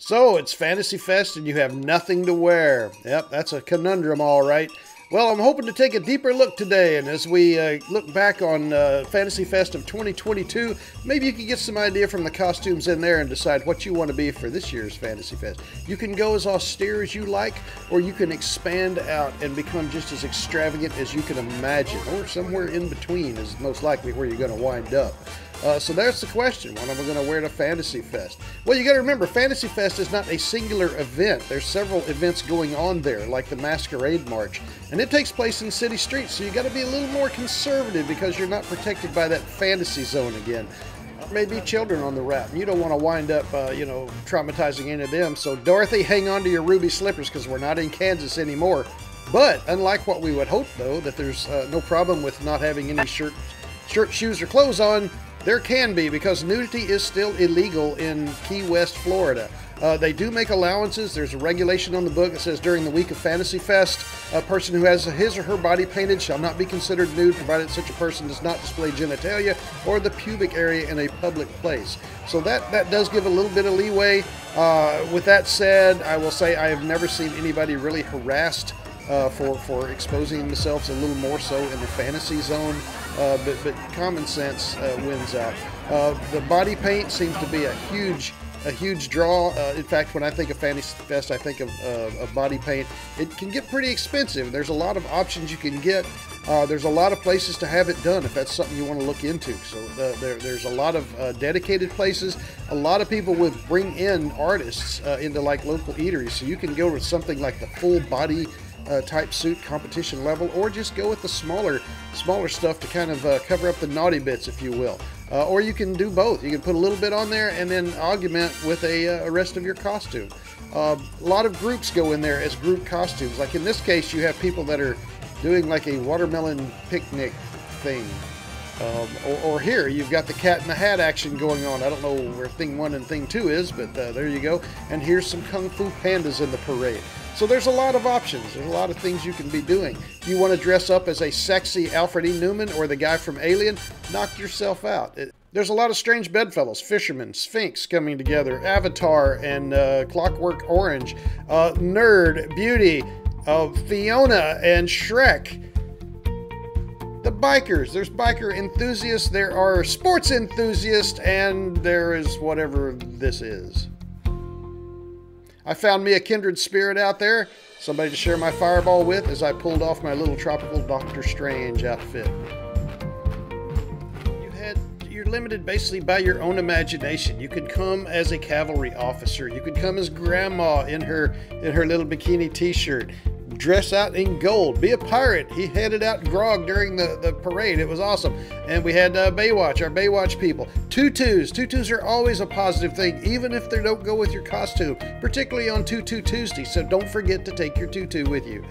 So it's Fantasy Fest and you have nothing to wear. Yep, that's a conundrum, all right. Well, I'm hoping to take a deeper look today, and as we look back on Fantasy Fest of 2022, maybe you can get some idea from the costumes in there and decide what you want to be for this year's Fantasy Fest. You can go as austere as you like, or you can expand out and become just as extravagant as you can imagine, or somewhere in between is most likely where you're going to wind up. So there's the question. What am I going to wear to Fantasy Fest? Well, you got to remember, Fantasy Fest is not a singular event. There's several events going on there, like the Masquerade March, and it takes place in city streets. So you got to be a little more conservative because you're not protected by that fantasy zone again. Maybe children on the route, and you don't want to wind up, traumatizing any of them. So Dorothy, hang on to your ruby slippers because we're not in Kansas anymore. But unlike what we would hope, though, that there's no problem with not having any shirt, shoes, or clothes on. There can be, because nudity is still illegal in Key West, Florida. They do make allowances. There's a regulation on the book that says during the week of Fantasy Fest, a person who has his or her body painted shall not be considered nude, provided such a person does not display genitalia or the pubic area in a public place. So that does give a little bit of leeway. With that said, I will say I have never seen anybody really harassed for exposing themselves a little more so in the fantasy zone, but common sense wins out. The body paint seems to be a huge draw. In fact, when I think of Fantasy Fest, I think of body paint. It can get pretty expensive. There's a lot of options you can get. There's a lot of places to have it done if that's something you want to look into. So there's a lot of dedicated places. A lot of people would bring in artists into like local eateries. So you can go with something like the full body type suit competition level, or just go with the smaller stuff to kind of cover up the naughty bits, if you will. Or you can do both. You can put a little bit on there and then augment with a rest of your costume. A lot of groups go in there as group costumes. Like in this case, you have people that are doing like a watermelon picnic thing. Or here, you've got the Cat in the Hat action going on. I don't know where Thing 1 and Thing 2 is, but there you go. And here's some Kung Fu Pandas in the parade. So there's a lot of options. There's a lot of things you can be doing. If you want to dress up as a sexy Alfred E. Newman or the guy from Alien, knock yourself out. There's a lot of strange bedfellows, Fisherman, Sphinx coming together, Avatar and Clockwork Orange, Nerd, Beauty, Fiona and Shrek. The bikers, there's biker enthusiasts, there are sports enthusiasts, and there is whatever this is. I found me a kindred spirit out there, somebody to share my fireball with as I pulled off my little tropical Doctor Strange outfit. You're limited basically by your own imagination. You could come as a cavalry officer. You could come as grandma in her little bikini t-shirt. Dress out in gold. Be a pirate. He handed out grog during the parade. It was awesome. And we had Baywatch, our Baywatch people. Tutus. Tutus are always a positive thing, even if they don't go with your costume, particularly on Tutu Tuesday. So don't forget to take your tutu with you.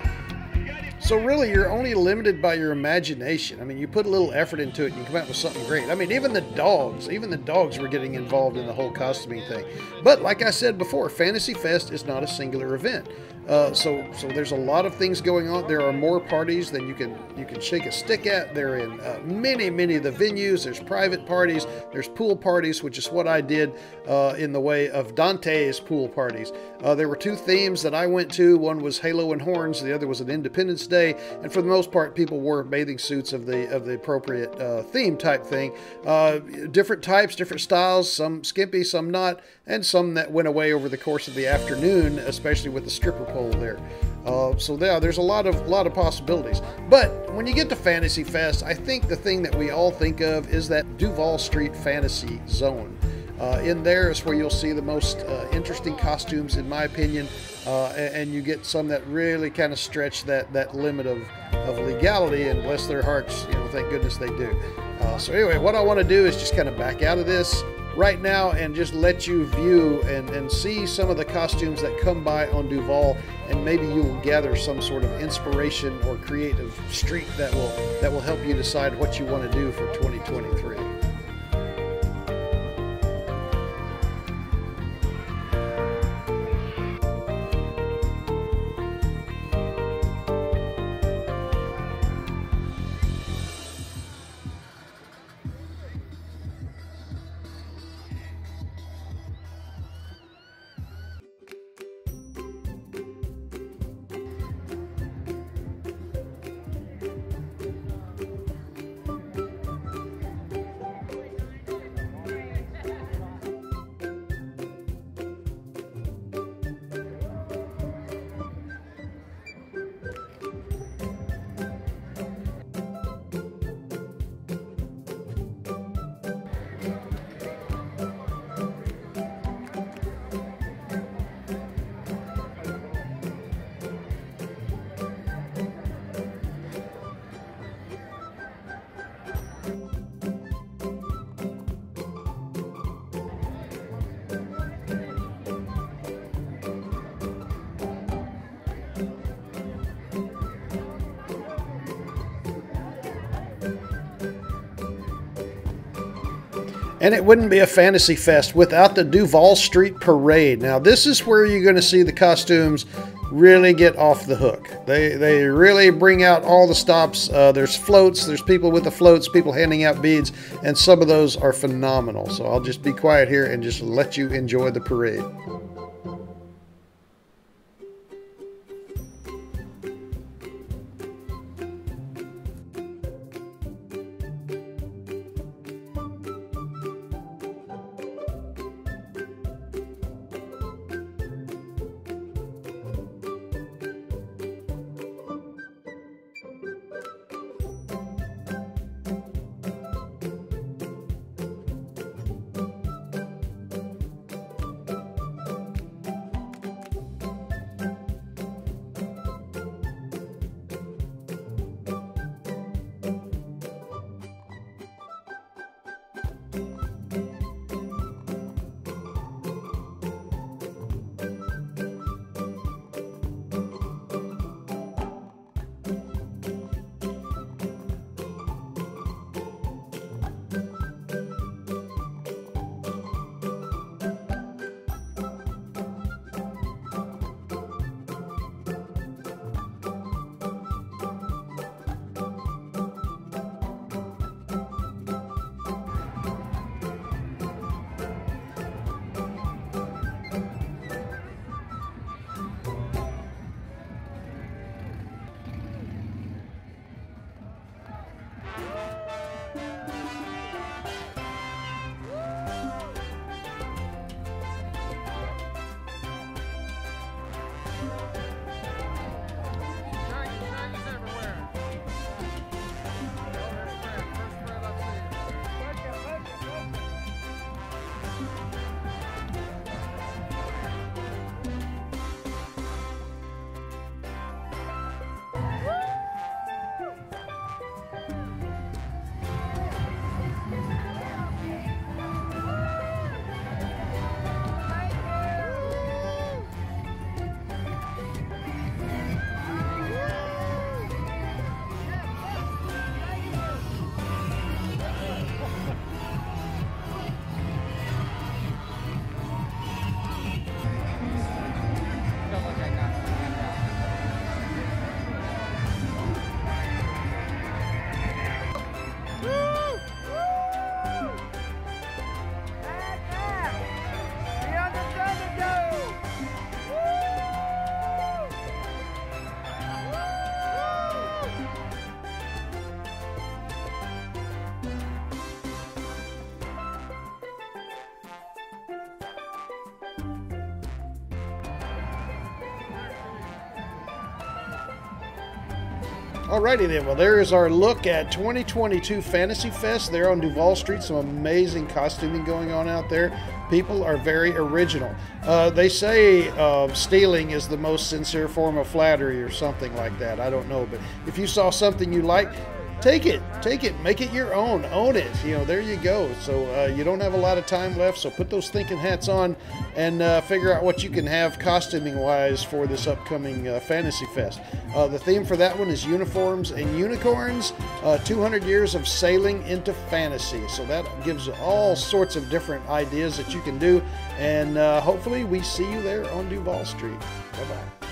So really, you're only limited by your imagination. I mean, you put a little effort into it and you come out with something great. I mean, even the dogs were getting involved in the whole costuming thing. But like I said before, Fantasy Fest is not a singular event. So there's a lot of things going on. There are more parties than you can shake a stick at. They're in many of the venues. There's private parties. There's pool parties, which is what I did in the way of Dante's pool parties. There were two themes that I went to. One was Halo and Horns. The other was an Independence Day. And for the most part, people wore bathing suits of the appropriate theme type thing. Different types, different styles. Some skimpy, some not, and some that went away over the course of the afternoon, especially with the stripper pole there. So there's a lot of possibilities. But when you get to Fantasy Fest, I think the thing that we all think of is that Duval Street Fantasy Zone. In there is where you'll see the most interesting costumes, in my opinion, and you get some that really kind of stretch that limit of legality, and bless their hearts, thank goodness they do. So anyway, what I want to do is just kind of back out of this right now and just let you view and see some of the costumes that come by on Duval, and maybe you will gather some sort of inspiration or creative streak that will help you decide what you want to do for 2023. And it wouldn't be a Fantasy Fest without the Duval Street Parade. Now, this is where you're going to see the costumes really get off the hook. They really bring out all the stops. There's floats, there's people with the floats, people handing out beads, and some of those are phenomenal. So I'll just be quiet here and just let you enjoy the parade. Alrighty then, well there's our look at 2022 Fantasy Fest there on Duval Street. Some amazing costuming going on out there. People are very original. They say stealing is the most sincere form of flattery or something like that. I don't know, but if you saw something you like, take it, make it your own, own it. You know, there you go. So you don't have a lot of time left, so put those thinking hats on and figure out what you can have costuming wise for this upcoming Fantasy Fest. The theme for that one is uniforms and unicorns, 200 years of sailing into fantasy. So that gives all sorts of different ideas that you can do, and hopefully we see you there on Duval Street. Bye-bye.